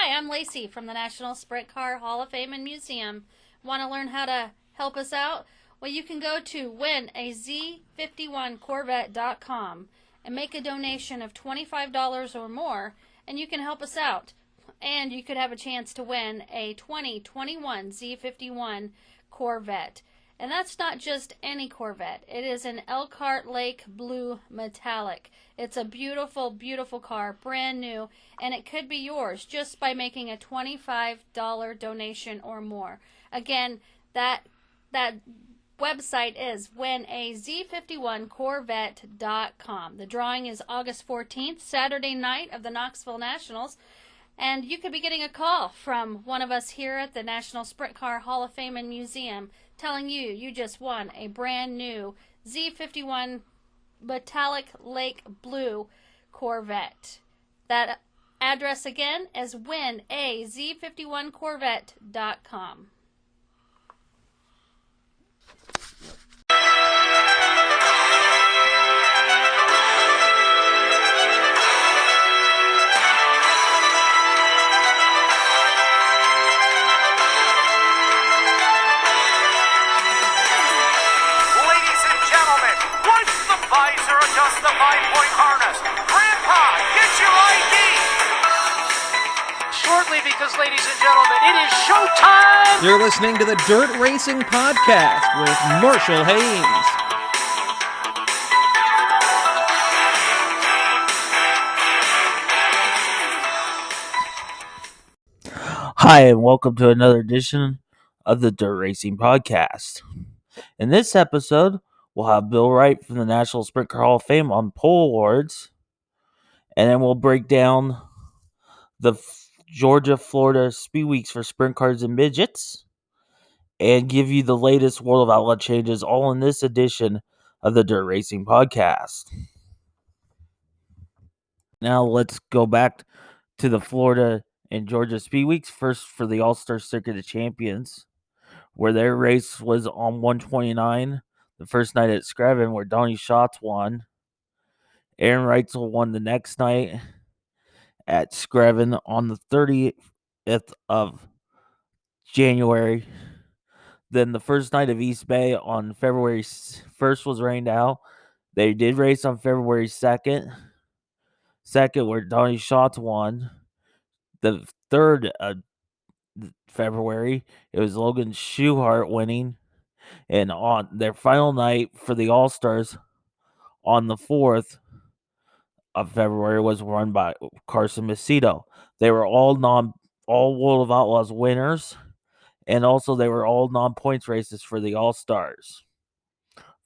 Hi, I'm Lacey from the National Sprint Car Hall of Fame and Museum. Want to learn how to help us out? Well, you can go to winaz51corvette.com and make a donation of $25 or more, and you can help us out. And you could have a chance to win a 2021 Z51 Corvette. And that's not just any Corvette. It is an Elkhart Lake Blue Metallic. It's a beautiful, beautiful car, brand new, and it could be yours just by making a $25 donation or more. Again, that website is winaz51corvette.com. The drawing is August 14th, Saturday night of the Knoxville Nationals. And you could be getting a call from one of us here at the National Sprint Car Hall of Fame and Museum telling you just won a brand new Z51 Metallic Lake Blue Corvette. That address again is winaz51corvette.com. Visor, adjust the 5-point harness. Grandpa, get your ID! Shortly, because, ladies and gentlemen, it is showtime! You're listening to the Dirt Racing Podcast with Marshall Haynes. Hi, and welcome to another edition of the Dirt Racing Podcast. In this episode, we'll have Bill Wright from the National Sprint Car Hall of Fame on pole awards. And then we'll break down the Georgia-Florida speedweeks for sprint cars and midgets. And give you the latest World of Outlaw changes all in this edition of the Dirt Racing Podcast. Now let's go back to the Florida and Georgia speedweeks. First for the All-Star Circuit of Champions, where their race was on 129. The first night at Screven, where Donnie Schatz won. Aaron Reitzel won the next night at Screven on the 30th of January. Then the first night of East Bay on February 1st was rained out. They did race on February 2nd, where Donnie Schatz won. The 3rd of February, it was Logan Schuchart winning. And on their final night for the All-Stars on the 4th of February was run by Carson Macedo. They were all World of Outlaws winners, and also they were all non-points races for the All-Stars.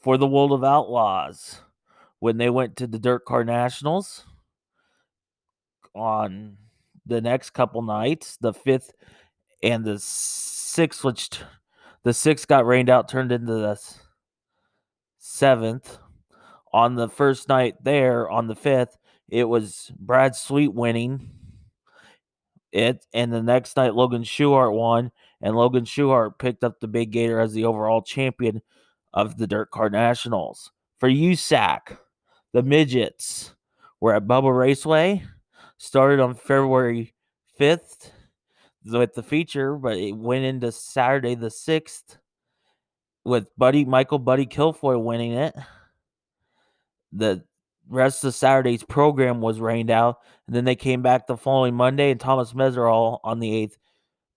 For the World of Outlaws, when they went to the Dirt Car Nationals on the next couple nights, the 5th and the 6th, which the 6th got rained out, turned into the 7th. On the first night there, on the 5th, it was Brad Sweet winning it. And the next night, Logan Schuchart won. And Logan Schuchart picked up the Big Gator as the overall champion of the Dirt Car Nationals. For USAC, the midgets were at Bubba Raceway. Started on February 5th with the feature, but it went into Saturday the 6th with Michael Buddy Kilfoy winning it. The rest of Saturday's program was rained out, and then they came back the following Monday, and Thomas Meserol on the 8th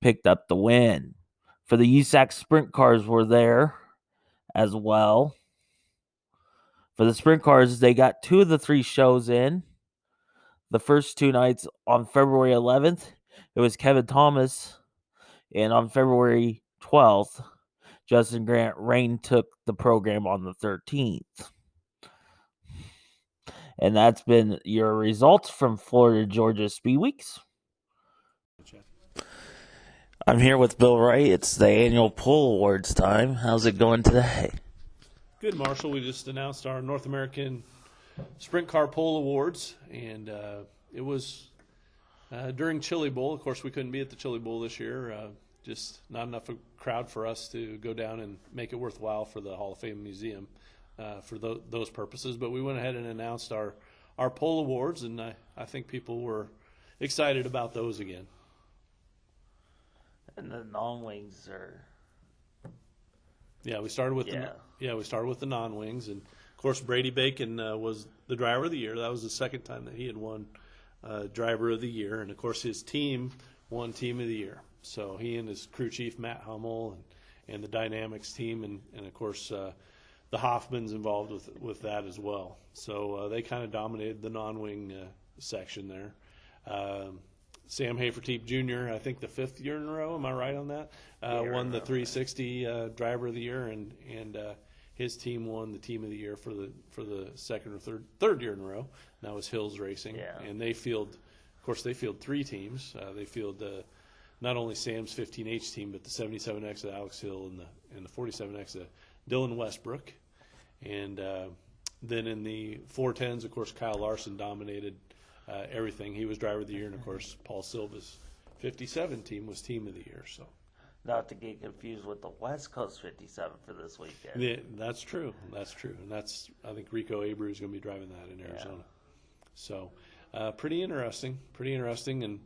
picked up the win. For the USAC sprint cars were there as well. For the sprint cars, they got 2 of the 3 shows in. The first 2 nights on February 11th, it was Kevin Thomas, and on February 12th, Justin Grant Rain took the program on the 13th. And that's been your results from Florida Georgia Speedweeks. I'm here with Bill Wright. It's the annual Pole Awards time. How's it going today? Good, Marshall. We just announced our North American Sprint Car Pole Awards, and it was during Chili Bowl. Of course, we couldn't be at the Chili Bowl this year. Just not enough a crowd for us to go down and make it worthwhile for the Hall of Fame Museum for those purposes. But we went ahead and announced our Pole Awards, and I think people were excited about those again. And the non-wings are. Yeah, we started with the non-wings, and of course Brady Bacon was the driver of the year. That was the second time that he had won driver of the year, and of course his team won team of the year. So he and his crew chief Matt Hummel and the Dynamics team, and of course the Hoffmans involved with that as well. So they kind of dominated the non-wing section there. Sam Haferteep Jr., I think the 5th year in a row, am I right on that? Won the 360 driver of the year, and his team won the team of the year for the second or third year in a row. And that was Hills Racing, and they field 3 teams. They field not only Sam's 15H team, but the 77X of Alex Hill and the 47X of Dylan Westbrook, and then in the 410s, of course, Kyle Larson dominated everything. He was driver of the year, and of course Paul Silva's 57 team was team of the year. So, not to get confused with the West Coast 57 for this weekend. Yeah, that's true, and I think Rico Abreu is going to be driving that in Arizona. Yeah. So pretty interesting, and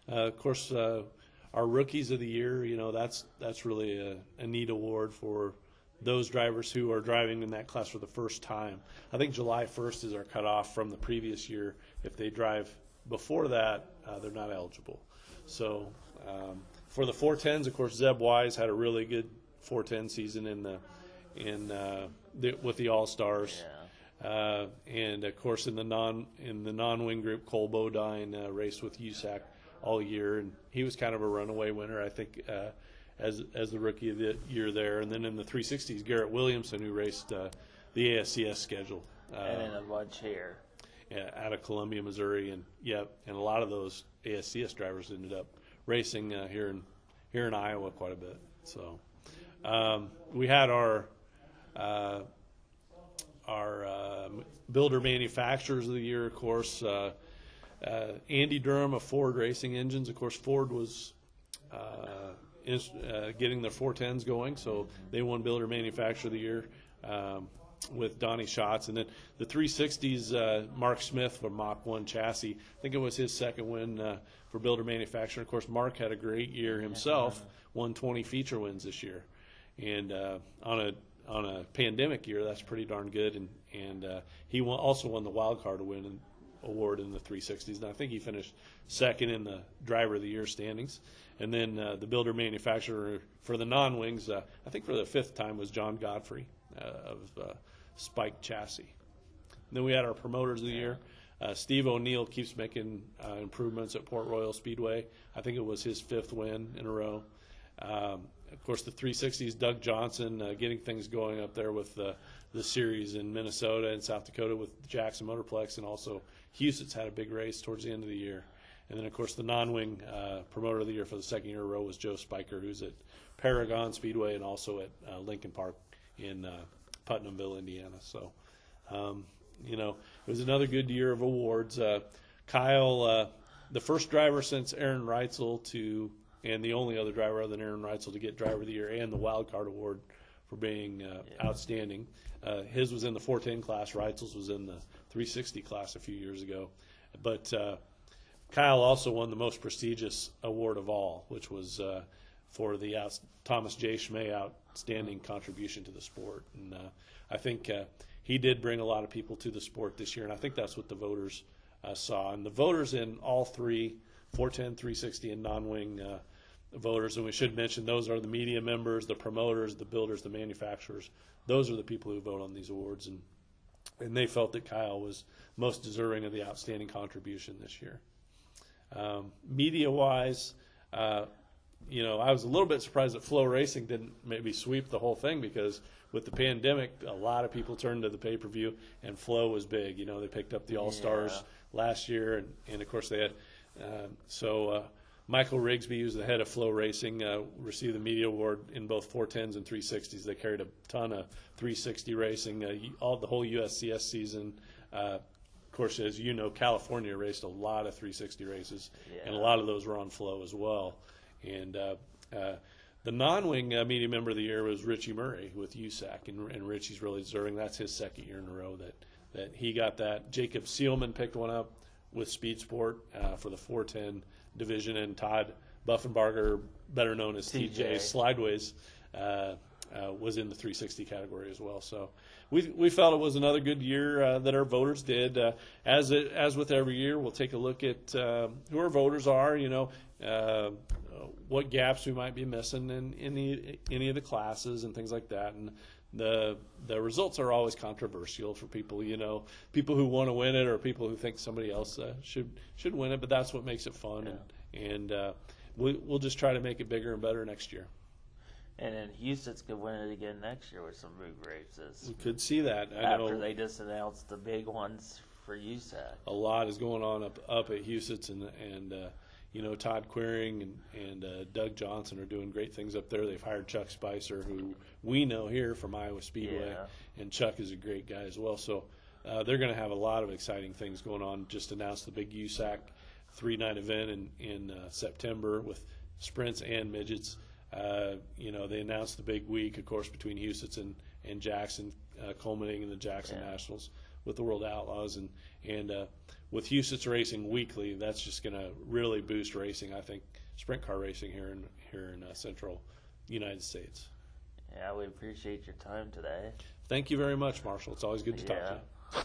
of course our rookies of the year. That's really a neat award for those drivers who are driving in that class for the first time. I think July 1st is our cutoff from the previous year. If they drive before that, they're not eligible. So for the 410s, of course, Zeb Wise had a really good 410 season with the All-Stars. Yeah. And of course, in the non-wing group, Cole Bodine raced with USAC all year, and he was kind of a runaway winner, I think, as the rookie of the year there. And then in the 360s, Garrett Williamson, who raced the ASCS schedule. And in a bunch here. Yeah, out of Columbia, Missouri, and a lot of those ASCS drivers ended up racing here in Iowa quite a bit. So we had our builder manufacturers of the year, of course. Andy Durham of Ford Racing Engines. Of course, Ford was getting their 410s going, so they won builder manufacturer of the year. With Donnie Schatz, and then the 360s, Mark Smith from Mach 1 chassis. I think it was his second win for builder manufacturer. Of course, Mark had a great year himself, won 20 feature wins this year, and on a pandemic year, that's pretty darn good. And he also won the wild card award in the 360s, and I think he finished second in the driver of the year standings. And then the builder manufacturer for the non-wings, I think for the 5th time, was John Godfrey of Spike Chassis. And then we had our promoters of the year. Steve O'Neill keeps making improvements at Port Royal Speedway. I think it was his 5th win in a row. Of course, the 360s, Doug Johnson getting things going up there with the series in Minnesota and South Dakota with Jackson Motorplex, and also Houston's had a big race towards the end of the year. And then, of course, the non-wing promoter of the year for the 2nd year in a row was Joe Spiker, who's at Paragon Speedway and also at Lincoln Park in Putnamville, Indiana. So, it was another good year of awards. Kyle, the first driver since Aaron Reitzel and the only other driver other than Aaron Reitzel to get driver of the year and the wild card award for being outstanding. His was in the 410 class. Reitzel's was in the 360 class a few years ago. But Kyle also won the most prestigious award of all, which was for the Thomas J. Schmay outstanding contribution to the sport. And I think he did bring a lot of people to the sport this year, and I think that's what the voters saw. And the voters in all 3, 410, 360, and non-wing voters, and we should mention those are the media members, the promoters, the builders, the manufacturers. Those are the people who vote on these awards, and they felt that Kyle was most deserving of the outstanding contribution this year. Media-wise, I was a little bit surprised that Flow Racing didn't maybe sweep the whole thing, because with the pandemic, a lot of people turned to the pay-per-view, and Flow was big. They picked up the All-Stars last year, and of course they had Michael Rigsby, who's the head of Flow Racing, received the media award in both 410s and 360s. They carried a ton of 360 racing, the whole USCS season. Of course, as you know, California raced a lot of 360 races, and a lot of those were on Flow as well. And the non-wing media member of the year was Richie Murray with USAC, and Richie's really deserving. That's his 2nd year in a row that he got that. Jacob Seelman picked one up with Speed Sport for the 410 division, and Todd Buffenbarger, better known as TJ TJ. Slideways, was in the 360 category as well. So we felt it was another good year that our voters did. As with every year, we'll take a look at who our voters are. What gaps we might be missing in any of the classes and things like that. And the results are always controversial for people. People who want to win it or people who think somebody else should win it. But that's what makes it fun. Yeah. And we'll just try to make it bigger and better next year. And then Houston's could win it again next year with some big races. We could see that. After they just announced the big ones for USAC. A lot is going on up at Houston's, and Todd Queering and Doug Johnson are doing great things up there. They've hired Chuck Spicer, who we know here from Iowa Speedway, and Chuck is a great guy as well. So they're going to have a lot of exciting things going on. Just announced the big USAC 3-night event in September with sprints and midgets. They announced the big week, of course, between Houston and Jackson, culminating in the Jackson Nationals with the World Outlaws, and with Houston racing weekly, that's just going to really boost racing. I think sprint car racing here in Central United States. Yeah, we appreciate your time today. Thank you very much, Marshall. It's always good to talk to you.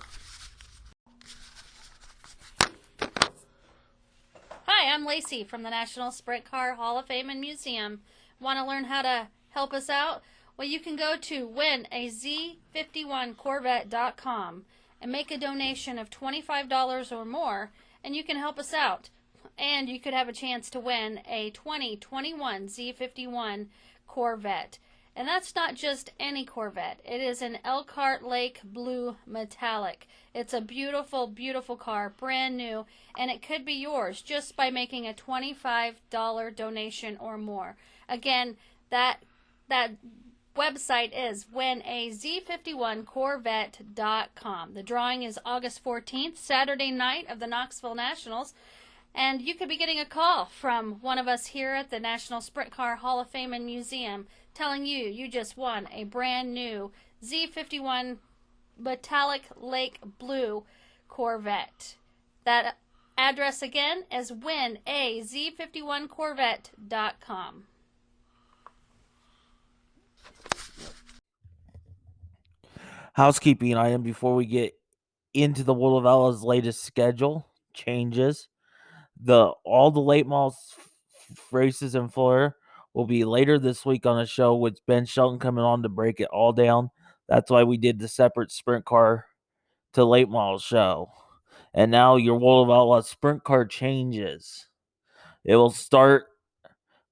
Hi, I'm Lacey from the National Sprint Car Hall of Fame and Museum. Want to learn how to help us out? Well, you can go to winaz51corvette.com and make a donation of $25 or more, and you can help us out. And you could have a chance to win a 2021 Z51 Corvette. And that's not just any Corvette. It is an Elkhart Lake Blue Metallic. It's a beautiful, beautiful car, brand new, and it could be yours just by making a $25 donation or more. Again, that website is winaz51corvette.com. The drawing is August 14th, Saturday night of the Knoxville Nationals. And you could be getting a call from one of us here at the National Sprint Car Hall of Fame and Museum telling you just won a brand new Z51 Metallic Lake Blue Corvette. That address again is winaz51corvette.com. Housekeeping item before we get into the World of Outlaws' latest schedule changes. All the late model races in Florida will be later this week on a show with Ben Shelton coming on to break it all down. That's why we did the separate sprint car to late model show. And now your World of Outlaws sprint car changes. It will start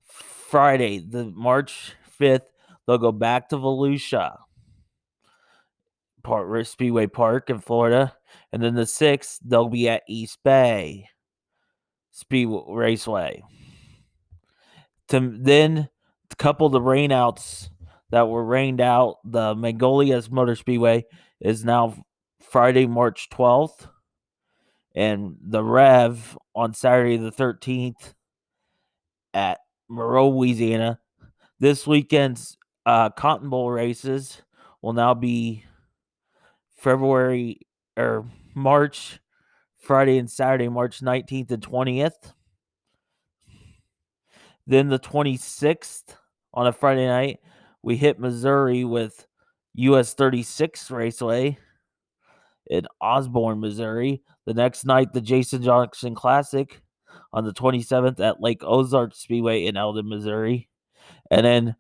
Friday, the March 5th. They'll go back to Volusia Speedway Park in Florida. And then the 6th, they'll be at East Bay Speedway Raceway. To couple the rainouts that were rained out, the Magolias Motor Speedway is now Friday, March 12th. And the Rev on Saturday the 13th at Monroe, Louisiana. This weekend's Cotton Bowl races will now be March, Friday and Saturday, March 19th and 20th. Then the 26th on a Friday night, we hit Missouri with US 36 Raceway in Osborne, Missouri. The next night, the Jason Johnson Classic on the 27th at Lake Ozark Speedway in Eldon, Missouri. And then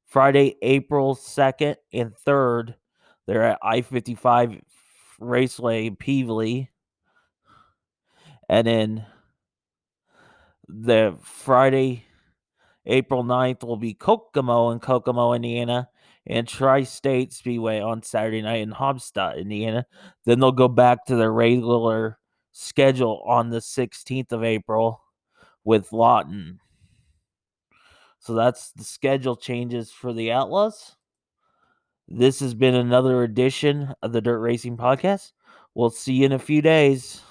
Friday, April 2nd and 3rd, they're at I-55 Raceway in Peevely. And then the Friday, April 9th will be Kokomo in Kokomo, Indiana, and Tri-State Speedway on Saturday night in Hobstadt, Indiana. Then they'll go back to their regular schedule on the 16th of April with Lawton. So that's the schedule changes for the Outlaws. This has been another edition of the Dirt Racing Podcast. We'll see you in a few days.